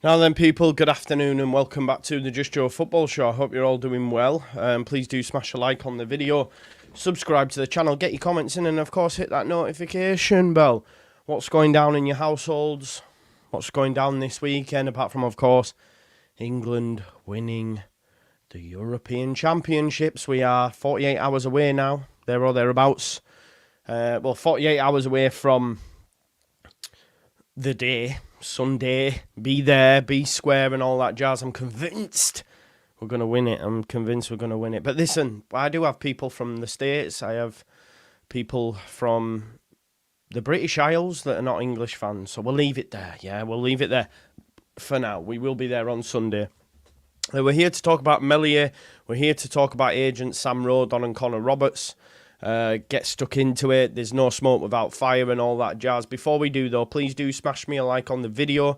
Now then, people, good afternoon and welcome back to the Just Joe Football Show. I hope you're all doing well. Please do smash a like on the video, subscribe to the channel, get your comments in, and of course hit that notification bell. What's going down in your households? What's going down this weekend, apart from, of course, England winning the European Championships? We are 48 hours away now, there or thereabouts. 48 hours away from the day. Sunday, be there, be square and all that jazz. I'm convinced we're going to win it. But listen, I do have people from the States. I have people from the British Isles that are not English fans. So we'll leave it there. Yeah, we'll leave it there for now. We will be there on Sunday. We're here to talk about Melier. We're here to talk about agents Sam Rodon and Connor Roberts. Get stuck into it. There's no smoke without fire and all that jazz. Before we do, though, please do smash me a like on the video.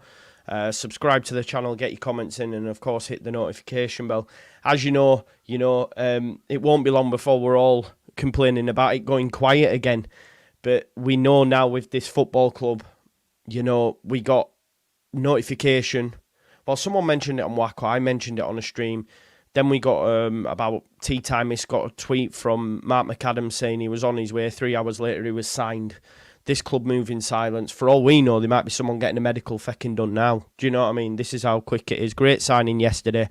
Subscribe to the channel, get your comments in, and of course hit the notification bell. As you know, it won't be long before we're all complaining about it going quiet again. But we know now with this football club, we got notification. Well, someone mentioned it on Wacko. I mentioned it on a stream. Then we got, about tea time, got a tweet from Mark McAdams saying he was on his way. 3 hours later, he was signed. This club move in silence. For all we know, there might be someone getting a medical fecking done now. Do you know what I mean? This is how quick it is. Great signing yesterday.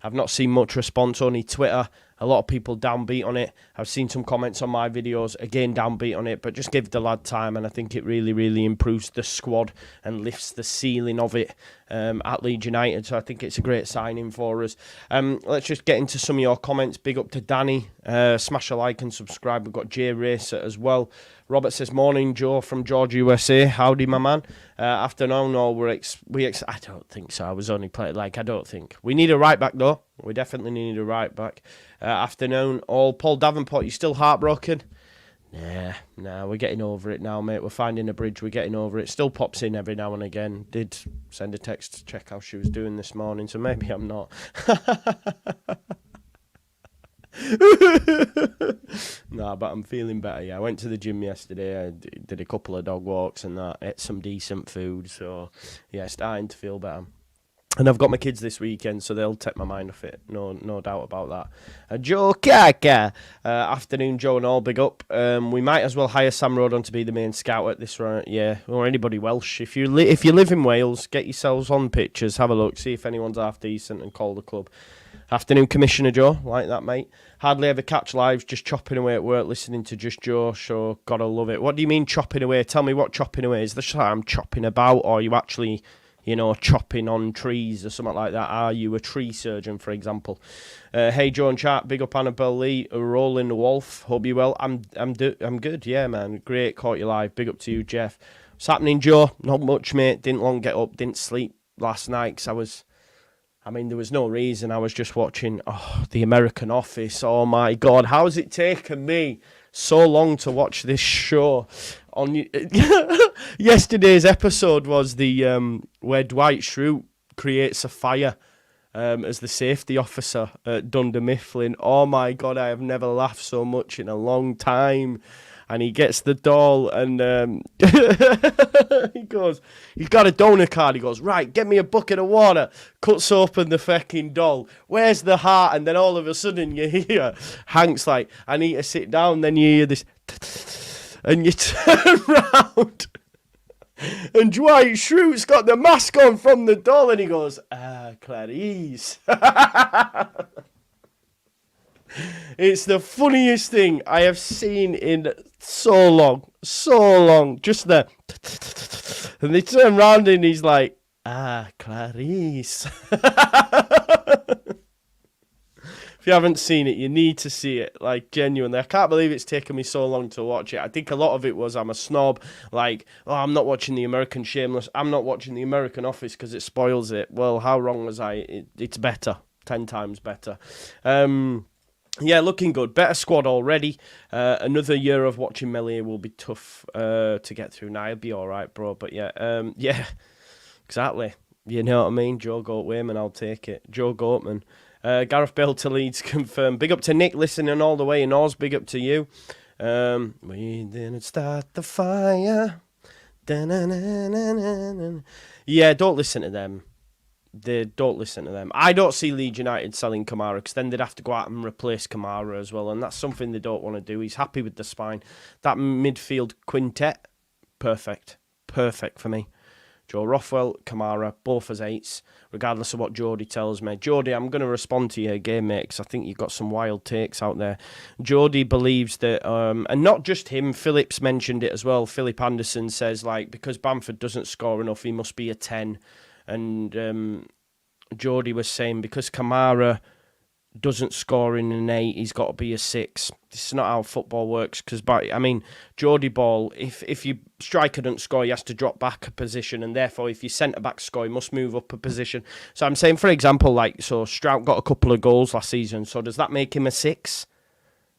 I've not seen much response, only Twitter. A lot of people downbeat on it. I've seen some comments on my videos, again downbeat on it, but just give the lad time, and I think it really, really improves the squad and lifts the ceiling of it at Leeds United. So I think it's a great signing for us. Let's just get into some of your comments. Big up to Danny. Smash a like and subscribe. We've got Jay Racer as well. Robert says, morning, Joe from Georgia, USA. Howdy, my man. Afternoon, or I don't think so. I was only playing, I don't think. We need a right back, though. We definitely need a right back. Afternoon, all. Paul Davenport, you still heartbroken? Nah, we're getting over it now, mate. We're finding a bridge. We're getting over it. Still pops in every now and again. Did send a text to check how she was doing this morning, so maybe I'm not. Nah, but I'm feeling better. Yeah, I went to the gym yesterday. I did a couple of dog walks and that. Ate some decent food. So yeah, starting to feel better. And I've got my kids this weekend, so they'll take my mind off it. No doubt about that. Joe Kaka. Afternoon, Joe and all. Big up. We might as well hire Sam Rodon to be the main scout at this run. Yeah, or anybody Welsh. If you live in Wales, get yourselves on pictures. Have a look. See if anyone's half decent and call the club. Afternoon, Commissioner Joe. Like that, mate. Hardly ever catch lives. Just chopping away at work, listening to Just Joe show. Gotta love it. What do you mean chopping away? Tell me what chopping away is. Is this I'm chopping about, or are you actually, chopping on trees or something like that? Are you a tree surgeon, for example? Hey, Joe and chat. Big up Annabelle Lee. Rolling the Wolf. Hope you well. I'm good. Yeah, man. Great. Caught you live. Big up to you, Jeff. What's happening, Joe? Not much, mate. Didn't long get up. Didn't sleep last night because there was no reason. I was just watching The American Office. Oh, my God. How's it taken me so long to watch this show? Yesterday's episode was the where Dwight Schrute creates a fire as the safety officer at Dunder Mifflin. Oh, my God. I have never laughed so much in a long time. And he gets the doll and he goes, he's got a donor card. He goes, right, get me a bucket of water. Cuts open the fucking doll. Where's the heart? And then all of a sudden you hear Hank's like, I need to sit down. Then you hear this and you turn round. And Dwight Schrute's got the mask on from the doll and he goes, Clarice. It's the funniest thing I have seen in so long. Just there. And they turn around and he's like, Clarice. If you haven't seen it, you need to see it. Genuinely. I can't believe it's taken me so long to watch it. I think a lot of it was I'm a snob. I'm not watching the American Shameless. I'm not watching the American Office because it spoils it. Well, how wrong was I? It's better. 10 times better. Yeah, looking good. Better squad already. Another year of watching Melier will be tough to get through. Now, he'll be all right, bro. But yeah, exactly. You know what I mean? Joe Goat Wayman, I'll take it. Joe Goatman. Gareth Bale to Leeds confirmed. Big up to Nick listening all the way in Oz. Big up to you. We didn't start the fire. Da-na-na-na-na-na. Yeah, don't listen to them. they don't listen to them. I don't see Leeds United selling Kamara because then they'd have to go out and replace Kamara as well, and that's something they don't want to do. He's happy with the spine. That midfield quintet, perfect for me. Joe Rothwell, Kamara, both as 8s, regardless of what Jody tells me. Jody, I'm going to respond to you again, mate, because I think you've got some wild takes out there. Jody believes that, and not just him, Phillips mentioned it as well. Philip Anderson says, like, because Bamford doesn't score enough, he must be a 10. And Jody was saying, because Kamara doesn't score in an 8, he's got to be a 6. This is not how football works. Because, I mean, Geordie Ball, if your striker doesn't score, he has to drop back a position, and therefore, if your centre-back score, he must move up a position. So I'm saying, for example, like, so Strout got a couple of goals last season, so does that make him a 6?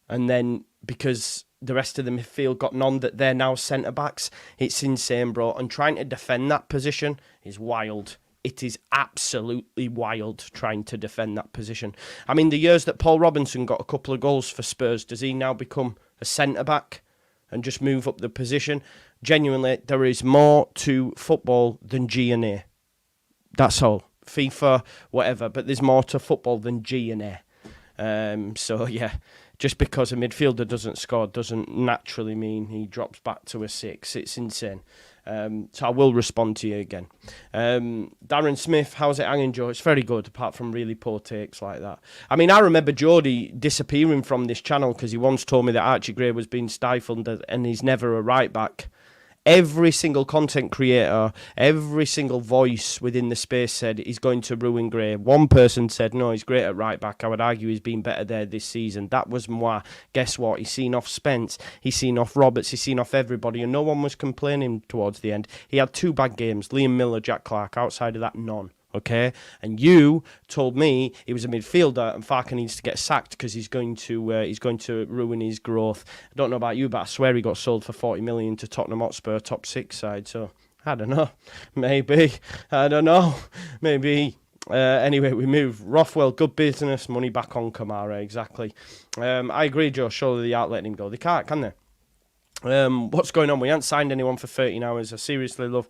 And then, because the rest of the midfield got none, that they're now centre-backs, it's insane, bro. And trying to defend that position is wild. It is absolutely wild trying to defend that position. I mean, the years that Paul Robinson got a couple of goals for Spurs, does he now become a centre-back and just move up the position? Genuinely, there is more to football than G and A. That's all. FIFA, whatever, but there's more to football than G and A. So, yeah, just because a midfielder doesn't score doesn't naturally mean he drops back to a 6. It's insane. So I will respond to you again. Darren Smith, how's it hanging, Joe? It's very good, apart from really poor takes like that. I mean, I remember Geordie disappearing from this channel because he once told me that Archie Gray was being stifled and he's never a right back. Every single content creator, every single voice within the space said he's going to ruin Gray. One person said, no, he's great at right back. I would argue he's been better there this season. That was moi. Guess what? He's seen off Spence. He's seen off Roberts. He's seen off everybody. And no one was complaining towards the end. He had 2 bad games. Liam Miller, Jack Clark. Outside of that, none. Okay, and you told me he was a midfielder and Farker needs to get sacked because he's going to ruin his growth. I don't know about you, but I swear he got sold for 40 million to Tottenham Hotspur, top 6 side. So I don't know, maybe I don't know, maybe. Anyway, we move. Rothwell, good business, money back on Kamara. Exactly. I agree, Joe. Surely they aren't letting him go. They can't, can they? What's going on? We haven't signed anyone for 13 hours. I seriously love.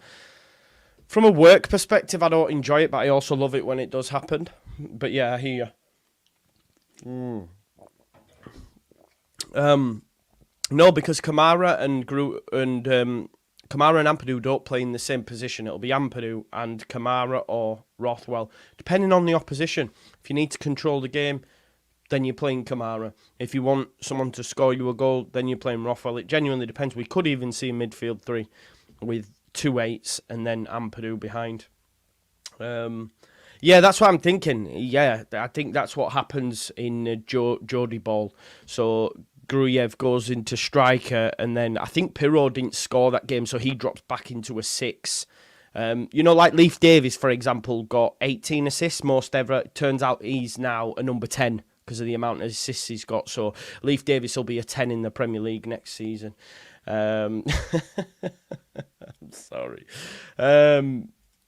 From a work perspective, I don't enjoy it, but I also love it when it does happen. But yeah, I hear you. No, because Kamara and Ampadu don't play in the same position. It'll be Ampadu and Kamara or Rothwell, depending on the opposition. If you need to control the game, then you're playing Kamara. If you want someone to score you a goal, then you're playing Rothwell. It genuinely depends. We could even see a midfield 3 with 2 8s and then Ampadu behind. Yeah, that's what I'm thinking. Yeah, I think that's what happens in Geordie Ball. So Gruyev goes into striker, and then I think Pirro didn't score that game, so he drops back into a 6. You know, like Leif Davis, for example, got 18 assists, most ever. It turns out he's now a number 10 because of the amount of assists he's got. So Leif Davis will be a 10 in the Premier League next season. I'm sorry.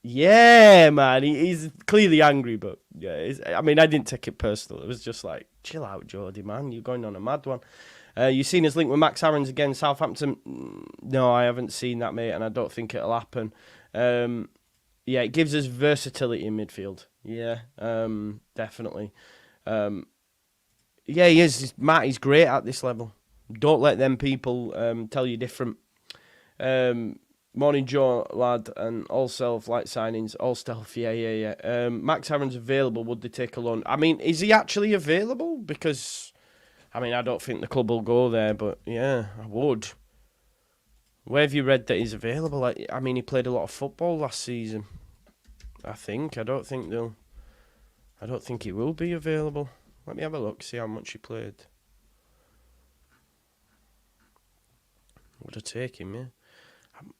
Yeah, man, he's clearly angry, but yeah, I mean, I didn't take it personal. It was just like, chill out, Geordie, man. You're going on a mad one. You seen his link with Max Aarons again, Southampton? No, I haven't seen that, mate, and I don't think it'll happen. Yeah, it gives us versatility in midfield. Yeah, definitely. Yeah, he is. Matt, he's great at this level. Don't let them people tell you different. Morning, Joe, lad, and all self-light signings, all stealth, yeah. Max Aarons available, would they take a loan? I mean, is he actually available? Because, I mean, I don't think the club will go there, but yeah, I would. Where have you read that he's available? I mean, he played a lot of football last season. I don't think he will be available. Let me have a look, see how much he played. Would I take him, yeah?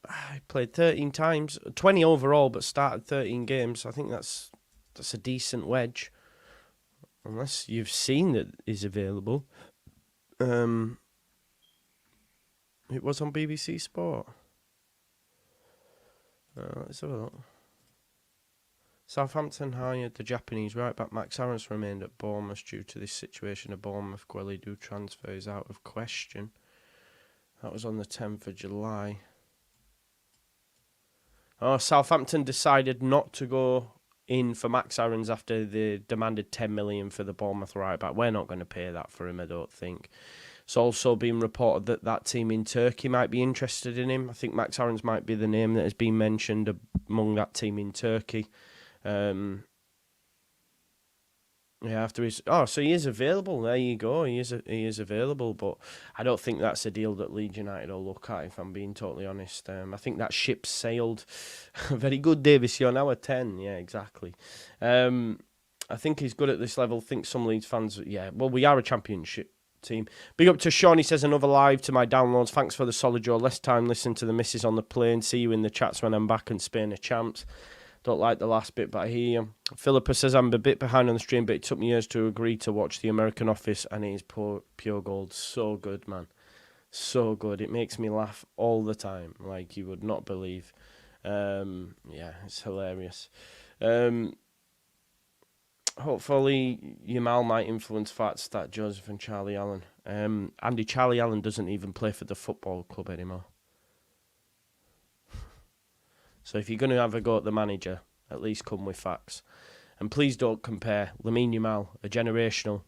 I played 13 times, 20 overall, but started 13 games. I think that's a decent wedge. Unless you've seen that he's available. It was on BBC Sport. Let's have a look. Southampton hired the Japanese right-back Max Aarons remained at Bournemouth due to this situation. A Bournemouth Gwelidu transfer is out of question. That was on the 10th of July. Oh, Southampton decided not to go in for Max Aarons after they demanded 10 million for the Bournemouth right back. We're not going to pay that for him, I don't think. It's also been reported that that team in Turkey might be interested in him. I think Max Aarons might be the name that has been mentioned among that team in Turkey. After his so he is available. There you go. He is available, but I don't think that's a deal that Leeds United will look at. If I'm being totally honest, I think that ship sailed. Very good, Davis. You're now a 10. Yeah, exactly. I think he's good at this level. I think some Leeds fans. Yeah, well, we are a championship team. Big up to Sean. He says another live to my downloads. Thanks for the solid Joe. Less time listening to the missus on the plane. See you in the chats when I'm back and Spain are champs. Don't like the last bit, but I hear you. Philippa says I'm a bit behind on the stream, but it took me years to agree to watch The American Office, and it is pure gold. So good, man. So good. It makes me laugh all the time, like you would not believe. Yeah, it's hilarious. Hopefully, Yamal might influence facts that Joseph and Charlie Allen. Andy, Charlie Allen doesn't even play for the football club anymore. So if you're going to have a go at the manager, at least come with facts. And please don't compare Lamine Yamal, a generational,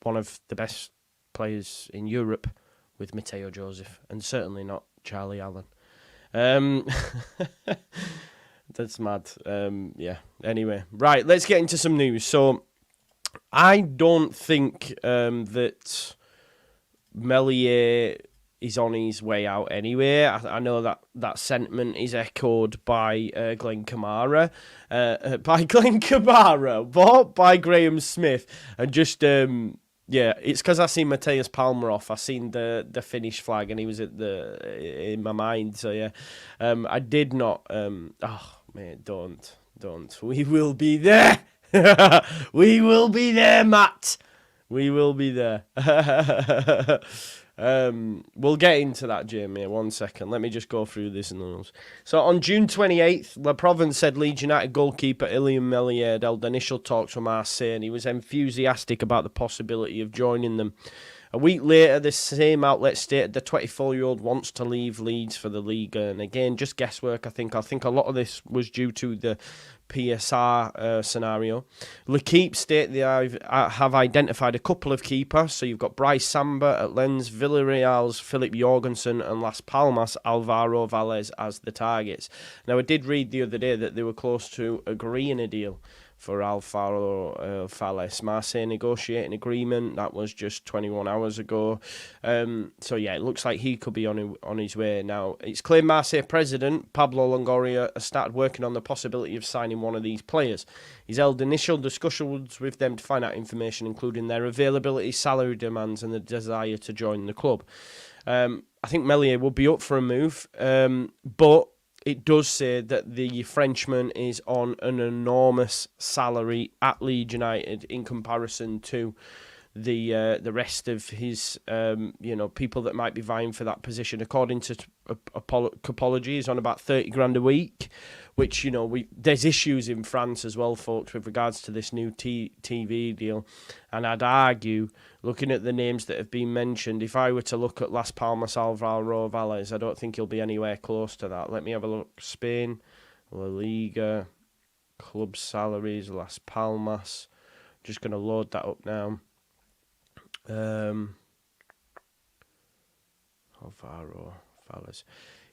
one of the best players in Europe, with Mateo Joseph, and certainly not Charlie Allen. That's mad. Yeah, anyway. Right, let's get into some news. So, I don't think that Melier is on his way out anyway. I know that sentiment is echoed by Glenn Kamara. By Graham Smith. And just, it's because I seen Matthias Palmer off. I seen the Finnish flag and he was in my mind. So, yeah. I did not... mate, don't. We will be there. We will be there, Matt. We will be there. We'll get into that, Jamie. 1 second. Let me just go through this news. So on June 28th, La Provence said Leeds United goalkeeper Ilian Melier held initial talks with Marseille, and he was enthusiastic about the possibility of joining them. A week later, the same outlet stated the 24-year-old wants to leave Leeds for the Liga. And again, just guesswork, I think. I think a lot of this was due to the PSR scenario. L'Équipe state they have identified a couple of keepers. So you've got Bryce Samba at Lens, Villarreal's Philip Jorgensen, and Las Palmas' Alvaro Valles as the targets. Now, I did read the other day that they were close to agreeing a deal for Alvaro Valles. Marseille negotiating agreement. That was just 21 hours ago. So, yeah, it looks like he could be on his way now. It's claimed Marseille president Pablo Longoria has started working on the possibility of signing one of these players. He's held initial discussions with them to find out information, including their availability, salary demands, and the desire to join the club. I think Melier would be up for a move, but it does say that the Frenchman is on an enormous salary at Leeds United in comparison to the rest of his people that might be vying for that position. According to Capology, he's on about 30 grand a week, which there's issues in France as well, folks, with regards to this new TV deal. And I'd argue, looking at the names that have been mentioned, if I were to look at Las Palmas, Alvaro Valles, I don't think he'll be anywhere close to that. Let me have a look. Spain, La Liga, club salaries, Las Palmas. Just going to load that up now. Alvaro Valles.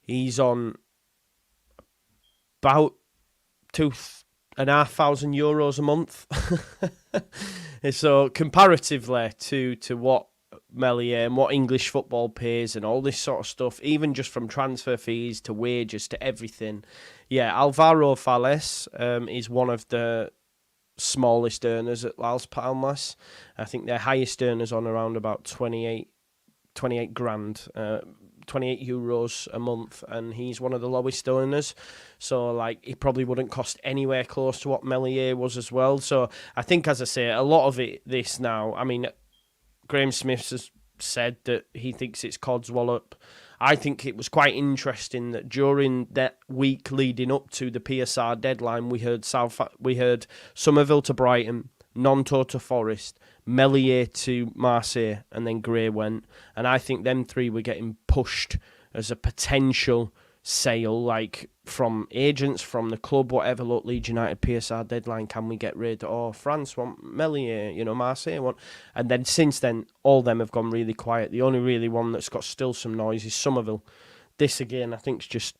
He's on about €2,500 a month. So comparatively to what Melier and what English football pays and all this sort of stuff, even just from transfer fees to wages to everything. Yeah, Alvaro Valles is one of the smallest earners at Las Palmas. I think their highest earners on around about 28 grand, 28 euros a month, and he's one of the lowest earners. So, he probably wouldn't cost anywhere close to what Melier was as well. So, I think, as I say, a lot of this now, I mean, Graham Smith has said that he thinks it's Codswallop. I think it was quite interesting that during that week leading up to the PSR deadline, we heard Somerville to Brighton, Nantes to Forest, Melier to Marseille, and then Gray went. And I think them three were getting pushed as a potential sale, like from agents, from the club, whatever. Look, Leeds United PSR deadline, can we get rid? Or France want Melier, you know, Marseille want. And then since then, all them have gone really quiet. The only really one that's got still some noise is Somerville. This again, I think, is just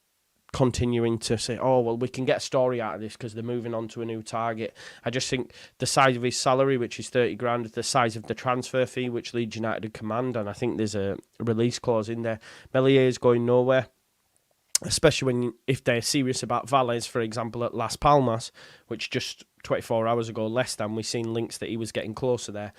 continuing to say, oh, well, we can get a story out of this because they're moving on to a new target. I just think the size of his salary, which is 30 grand, the size of the transfer fee, which Leeds United command, and I think there's a release clause in there. Melier is going nowhere, especially if they're serious about Valles, for example, at Las Palmas, which just 24 hours ago, less than, we've seen links that he was getting closer there.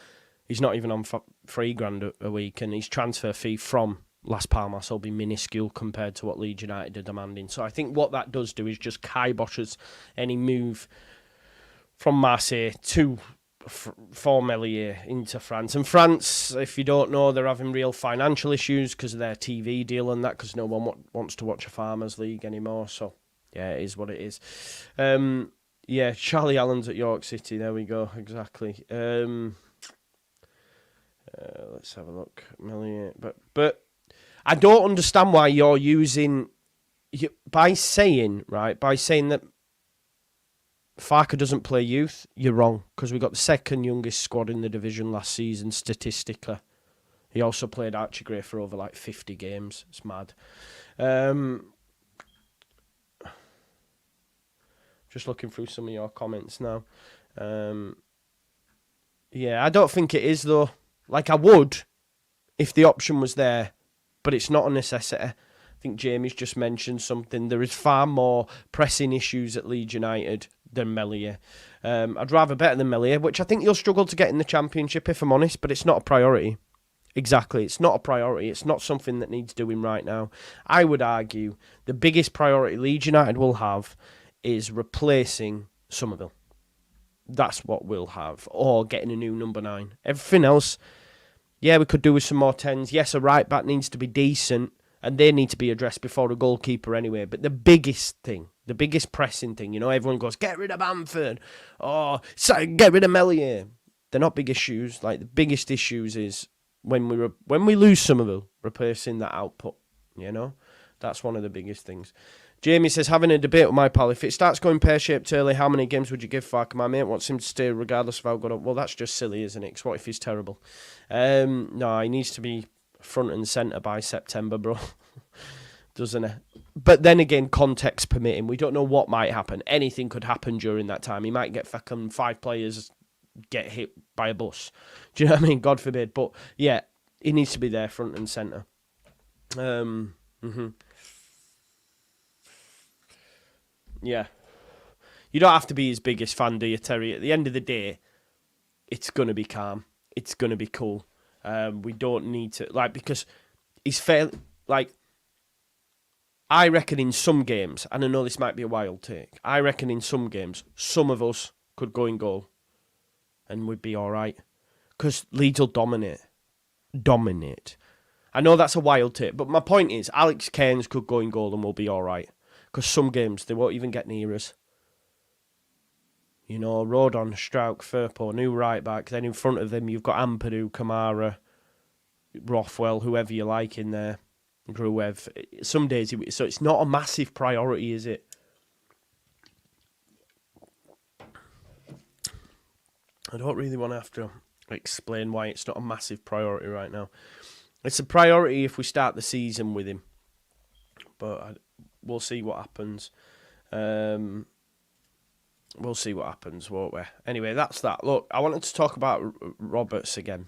He's not even on £3,000 a week, and his transfer fee from Las Palmas will be minuscule compared to what Leeds United are demanding. So I think what that does do is just kiboshes any move from Marseille for Melier into France. And France, if you don't know, they're having real financial issues because of their TV deal and that, because no one wants to watch a Farmers League anymore. So yeah, it is what it is. Yeah, Charlie Allen's at York City. There we go. Exactly. Let's have a look. Melier, but I don't understand why you're using, by saying that Farke doesn't play youth, you're wrong, because we got the second youngest squad in the division last season, statistically. He also played Archie Gray for over like 50 games. It's mad. Just looking through some of your comments now. Yeah, I don't think it is, though. Like, I would, if the option was there, but it's not a necessity. I think Jamie's just mentioned something. There is far more pressing issues at Leeds United than Melier. I'd rather better than Melier, which I think you'll struggle to get in the Championship, if I'm honest, but it's not a priority. Exactly, it's not a priority. It's not something that needs doing right now. I would argue the biggest priority Leeds United will have is replacing Somerville. That's what we'll have, or getting a new number 9. Everything else, yeah, we could do with some more 10s. Yes, a right back needs to be decent, and they need to be addressed before a goalkeeper anyway. But the biggest thing, the biggest pressing thing, you know, everyone goes, get rid of Bamford, or get rid of Melier. They're not big issues. Like, the biggest issues is when we lose Somerville, replacing that output, you know? That's one of the biggest things. Jamie says, having a debate with my pal, if it starts going pear-shaped early, how many games would you give Farke? My mate wants him to stay regardless of how good. Well, that's just silly, isn't it? 'Cause what if he's terrible? No, he needs to be front and centre by September, bro. Doesn't it? But then again, context permitting, we don't know what might happen. Anything could happen during that time. He might get fucking 5 players get hit by a bus. Do you know what I mean? God forbid. But yeah, he needs to be there front and centre. Yeah. You don't have to be his biggest fan, do you, Terry? At the end of the day, it's going to be calm. It's going to be cool. We don't need to, because he's fair. I reckon in some games, and I know this might be a wild take, I reckon in some games, some of us could go in goal and we'd be all right. Because Leeds will dominate. I know that's a wild take, but my point is, Alex Cairns could go in goal and we'll be all right. Because some games, they won't even get near us. You know, Rodon, Strauch, Firpo, new right back. Then in front of them, you've got Ampadu, Kamara, Rothwell, whoever you like in there. Gruev. Some days, so it's not a massive priority, is it? I don't really want to have to explain why it's not a massive priority right now. It's a priority if we start the season with him. But we'll see what happens. We'll see what happens, won't we? Anyway, that's that. Look, I wanted to talk about Roberts again.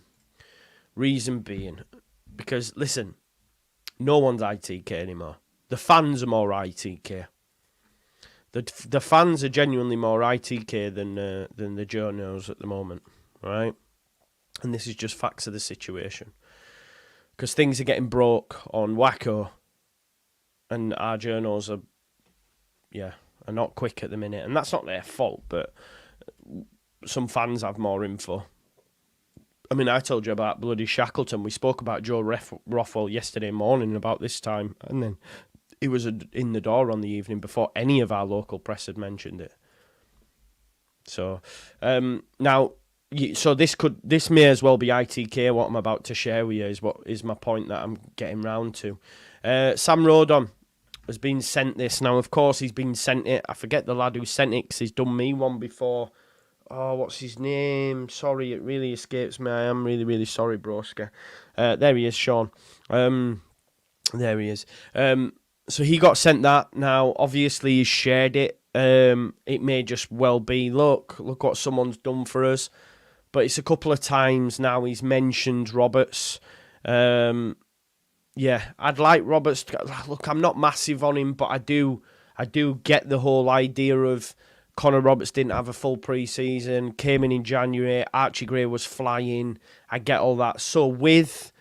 Reason being, because, listen, no one's ITK anymore. The fans are more ITK. The fans are genuinely more ITK than the journos at the moment, right? And this is just facts of the situation. Because things are getting broke on Wacko, and our journos are not quick at the minute. And that's not their fault, but some fans have more info. I mean, I told you about bloody Shackleton. We spoke about Joe Rothwell yesterday morning about this time, and then he was in the door on the evening before any of our local press had mentioned it. So, now, so this may as well be ITK. What I'm about to share with you is my point that I'm getting round to. Sam Rodon, has been sent this. Now, of course, he's been sent it. I forget the lad who sent it because he's done me one before. Oh, what's his name? Sorry, it really escapes me. I am really, really sorry, broska. There he is, Sean. There he is. So he got sent that. Now, obviously, he's shared it. It may just well be, look what someone's done for us. But it's a couple of times now he's mentioned Roberts. Yeah, I'd like Roberts to, look, I'm not massive on him, but I do get the whole idea of Connor Roberts didn't have a full pre-season, came in January, Archie Gray was flying. I get all that. So with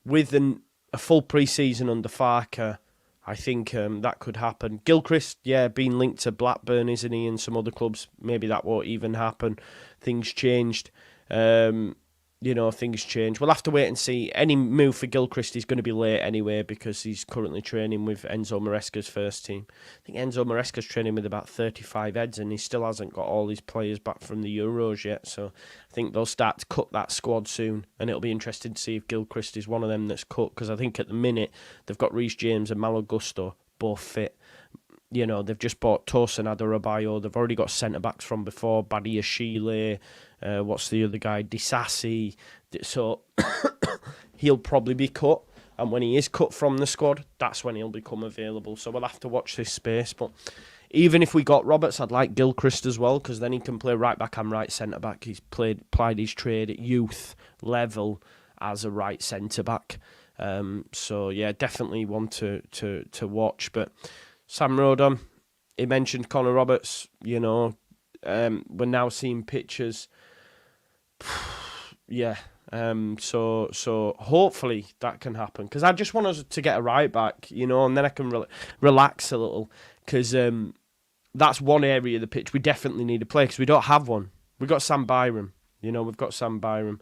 a full pre-season under Farker, I think that could happen. Gilchrist, yeah, being linked to Blackburn, isn't he, and some other clubs, maybe that won't even happen. Things changed. Things change. We'll have to wait and see. Any move for Gilchrist is going to be late anyway because he's currently training with Enzo Maresca's first team. I think Enzo Maresca's training with about 35 heads and he still hasn't got all his players back from the Euros yet. So I think they'll start to cut that squad soon and it'll be interesting to see if Gilchrist is one of them that's cut because I think at the minute they've got Reece James and Malo Gusto both fit. They've just bought Tosin Adarabioyo. They've already got centre-backs from before, Badia Shile, what's the other guy, Disasi. So he'll probably be cut. And when he is cut from the squad, that's when he'll become available. So we'll have to watch this space. But even if we got Roberts, I'd like Gilchrist as well, because then he can play right back and right centre-back. He's plied his trade at youth level as a right centre-back. So, yeah, definitely one to watch. But Sam Rodon, he mentioned Connor Roberts, we're now seeing pictures. Yeah, so hopefully that can happen. Because I just want us to get a right back, and then I can relax a little. Because that's one area of the pitch we definitely need to play, because we don't have one. We've got Sam Byram, we've got Sam Byram.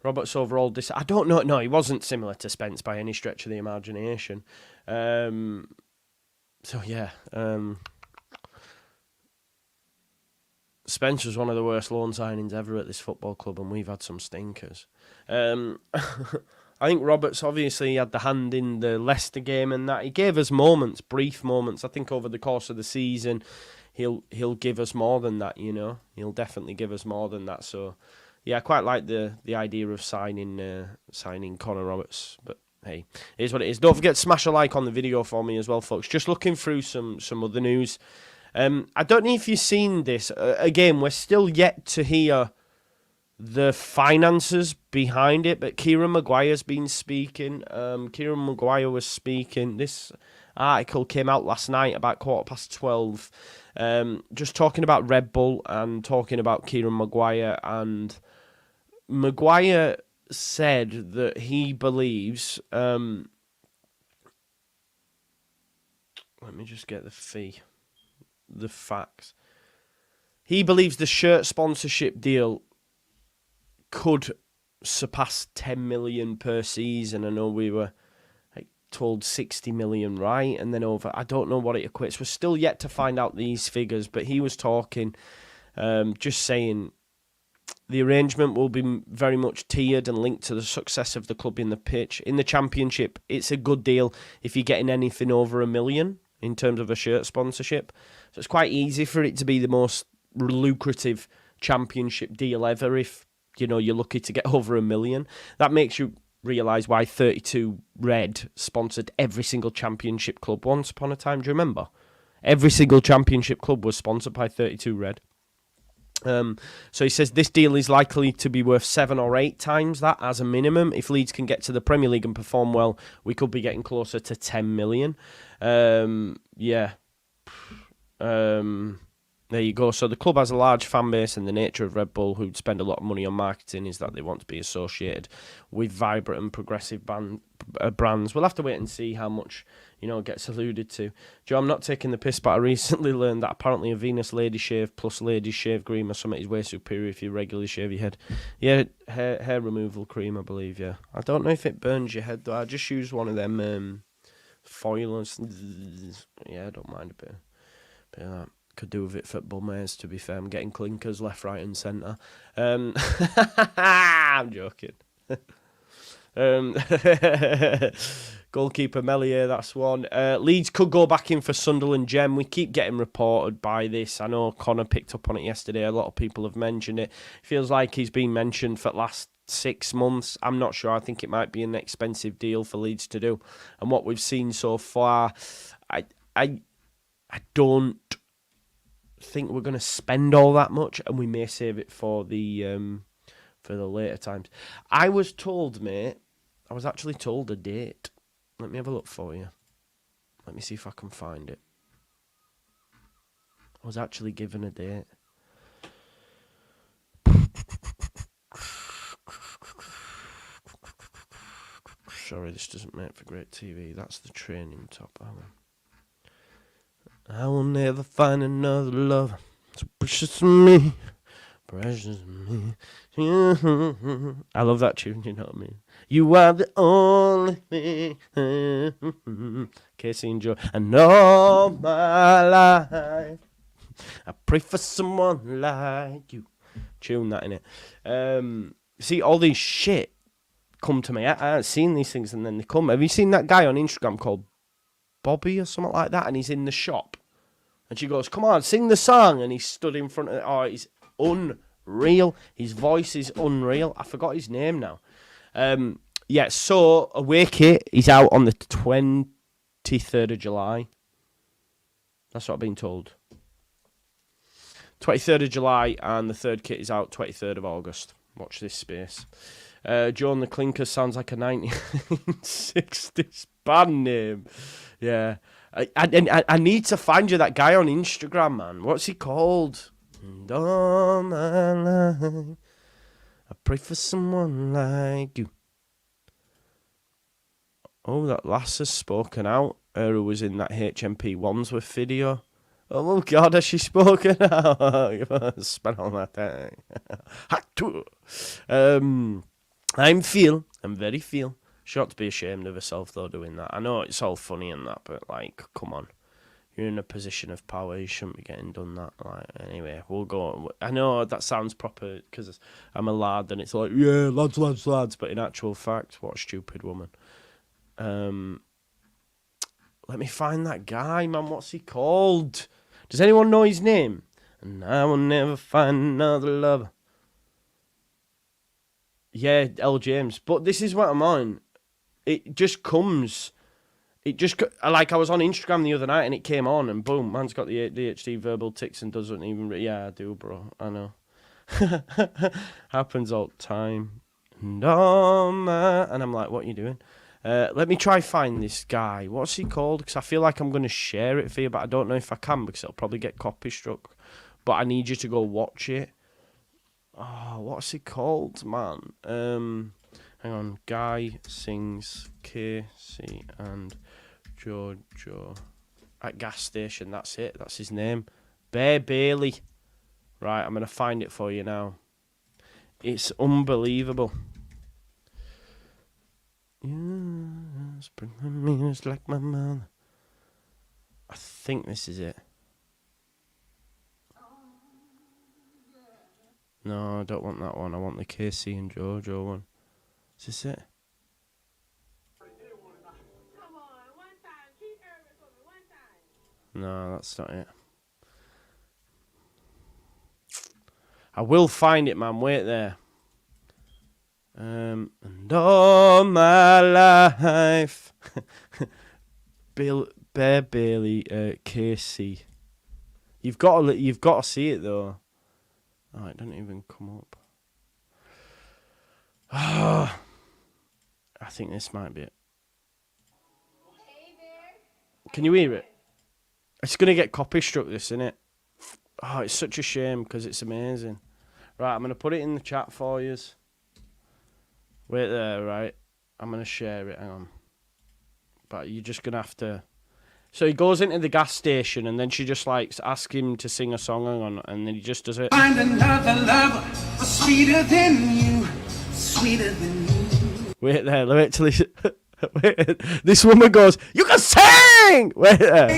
Roberts overall, I don't know. No, he wasn't similar to Spence by any stretch of the imagination. Spence was one of the worst loan signings ever at this football club, and we've had some stinkers. I think Roberts obviously had the hand in the Leicester game and that. He gave us moments, brief moments. I think over the course of the season, he'll give us more than that. He'll definitely give us more than that. So. Yeah, I quite like the idea of signing Connor Roberts, but hey, it is what it is. Don't forget to smash a like on the video for me as well, folks. Just looking through some other news. I don't know if you've seen this. Again, we're still yet to hear the finances behind it, but Kieran Maguire's been speaking. Kieran Maguire was speaking. This article came out last night about 12:15. Just talking about Red Bull and talking about Kieran Maguire, and Maguire said that he believes, let me just get the facts. He believes the shirt sponsorship deal could surpass 10 million per season. I know we were told 60 million, right? And then over, I don't know what it equates. We're still yet to find out these figures, but he was talking, just saying the arrangement will be very much tiered and linked to the success of the club in the pitch. In the Championship, it's a good deal if you're getting anything over $1 million in terms of a shirt sponsorship. So it's quite easy for it to be the most lucrative Championship deal ever if, you're lucky to get over $1 million. That makes you realise why 32 Red sponsored every single Championship club once upon a time. Do you remember? Every single Championship club was sponsored by 32 Red. So he says this deal is likely to be worth 7 or 8 times that as a minimum. If Leeds can get to the Premier League and perform well, we could be getting closer to 10 million. There you go. So the club has a large fan base, and the nature of Red Bull, who'd spend a lot of money on marketing, is that they want to be associated with vibrant and progressive brands. We'll have to wait and see how much, gets alluded to. Joe, I'm not taking the piss, but I recently learned that apparently a Venus Lady Shave plus Lady Shave Cream or something is way superior if you regularly shave your head. Yeah, hair removal cream, I believe, yeah. I don't know if it burns your head, though. I just use one of them foilers. Yeah, I don't mind a bit of that. Could do with it for bum-hairs, to be fair. I'm getting clinkers left, right and centre. I'm joking. Goalkeeper Melier, that's one. Leeds could go back in for Sunderland Gem. We keep getting reported by this. I know Connor picked up on it yesterday. A lot of people have mentioned it. Feels like he's been mentioned for the last 6 months. I'm not sure. I think it might be an expensive deal for Leeds to do. And what we've seen so far, I don't think we're going to spend all that much, and we may save it for the later times. I was told, mate, I was actually told a date. Let me have a look for you. Let me see if I can find it. I was actually given a date. Sorry, this doesn't make for great TV. That's the training top. I will never find another love so precious to me. Precious to me. I love that tune, you know what I mean? You are the only thing. Casey and Joe. And all my life, I pray for someone like you. Tune that in it. See, all these shit come to me. I haven't seen these things and then they come. Have you seen that guy on Instagram called Bobby or something like that? And he's in the shop. And she goes, come on, sing the song. And he stood in front of it. Oh, he's unreal. His voice is unreal. I forgot his name now. Yeah, so Away Kit is out on the 23rd of July. That's what I've been told. 23rd of July, and the third kit is out 23rd of August. Watch this space. Joe and the Clinker sounds like a 1960s band name. Yeah. I need to find you that guy on Instagram, man. What's he called? And all my life, I pray for someone like you. Oh, that lass has spoken out. Her who was in that HMP Wandsworth video. Oh, God, has she spoken out? Spent all that time. I'm very feel. She ought to be ashamed of herself, though, doing that. I know it's all funny and that, but, like, come on. You're in a position of power. You shouldn't be getting done that. Like, anyway, we'll go. I know that sounds proper because I'm a lad and it's like, yeah, lads. But in actual fact, what a stupid woman. Let me find that guy, man. What's he called? Does anyone know his name? And I will never find another lover. Yeah, L. James. But this is what I'm on. It just comes. It just, like, I was on Instagram the other night and it came on and boom, man's got the ADHD verbal tics and doesn't even. Yeah, I do, bro. I know. Happens all the time. And I'm like, what are you doing? Let me try find this guy. What's he called? Because I feel like I'm going to share it for you, but I don't know if I can because it'll probably get copy struck. But I need you to go watch it. Oh, what's he called, man? Hang on. Guy sings Casey and JUSTJOE at gas station. That's it. That's his name. Bear Bailey. Right, I'm going to find it for you now. It's unbelievable. Yeah, spring me is like my mother. I think this is it. No, I don't want that one. I want the Casey and JUSTJOE one. Is this it? No, that's not it. I will find it, man. Wait there. And all my life, Bear Bailey, Casey. You've got to see it though. Oh, it doesn't even come up. I think this might be it. Can you hear it? It's gonna get copy struck, this, isn't it? Oh, it's such a shame because it's amazing. Right, I'm gonna put it in the chat for you. Wait there, right? I'm going to share it, hang on. But you're just going to have to... So he goes into the gas station and then she just like asks him to sing a song, hang on, and then he just does it. Find another lover, sweeter than you, sweeter than you. Wait there, wait till he... Wait, this woman goes, you can sing! Wait there.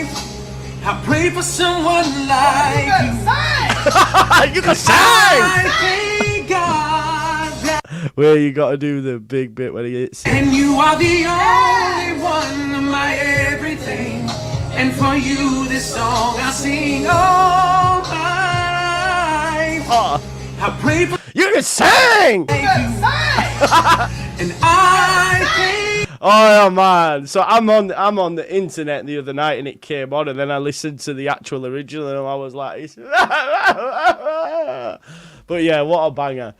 I pray for someone like you. You can sing! You can sing! I thank God that... where you got to do the big bit when he hits. And you are the only one of my everything. And for you, this song I sing all my life. I pray for you can sing! and I think. Oh man! So I'm on the internet the other night and it came on, and then I listened to the actual original and I was like, but yeah, what a banger!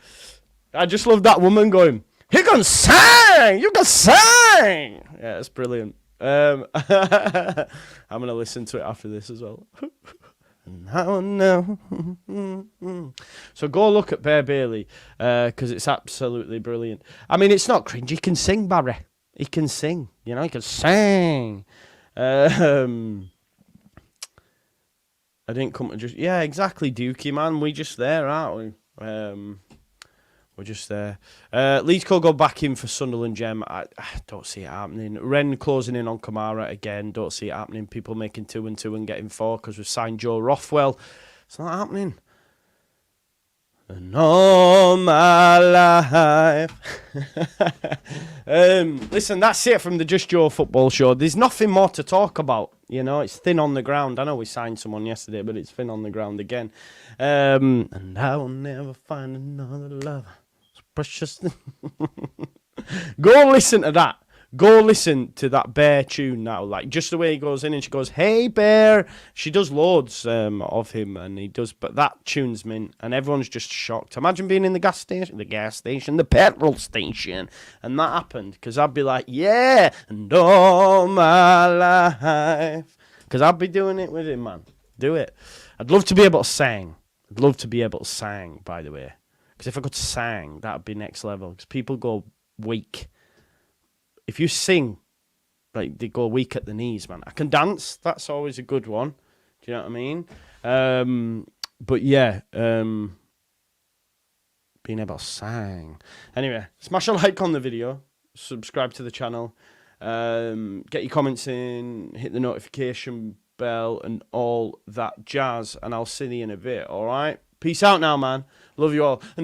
I just love that woman going, "You can sing! You can sing!" Yeah, it's brilliant. I'm gonna listen to it after this as well. Now, no. So go look at Bear Bailey because it's absolutely brilliant. I mean, it's not cringe. He can sing, Barry. He can sing. You know, he can sing. I didn't come to just... Yeah, exactly, Dukey, man. We just there, aren't we? We're just there. Leeds could go back in for Sunderland Gem. I don't see it happening. Ren closing in on Kamara again. Don't see it happening. People making 2 and 2 and getting 4 because we've signed Joe Rothwell. It's not happening. And all my life. Listen, that's it from the Just Joe Football Show. There's nothing more to talk about. You know, it's thin on the ground. I know we signed someone yesterday, but it's thin on the ground again. And I will never find another lover. Precious. Go listen to that. Go listen to that Bear tune now. Like, just the way he goes in and she goes, "Hey, Bear." She does loads of him, and he does, but that tune's mint, and everyone's just shocked. Imagine being in the gas station, the petrol station, and that happened, because I'd be like, yeah, and all my life. Because I'd be doing it with him, man. Do it. I'd love to be able to sing. I'd love to be able to sing, by the way. Because if I could sing, that'd be next level. Because people go weak. If you sing, like, they go weak at the knees, man. I can dance. That's always a good one. Do you know what I mean? But yeah, being able to sing. Anyway, smash a like on the video. Subscribe to the channel. Get your comments in. Hit the notification bell and all that jazz. And I'll see you in a bit, all right? Peace out now, man. Love you all.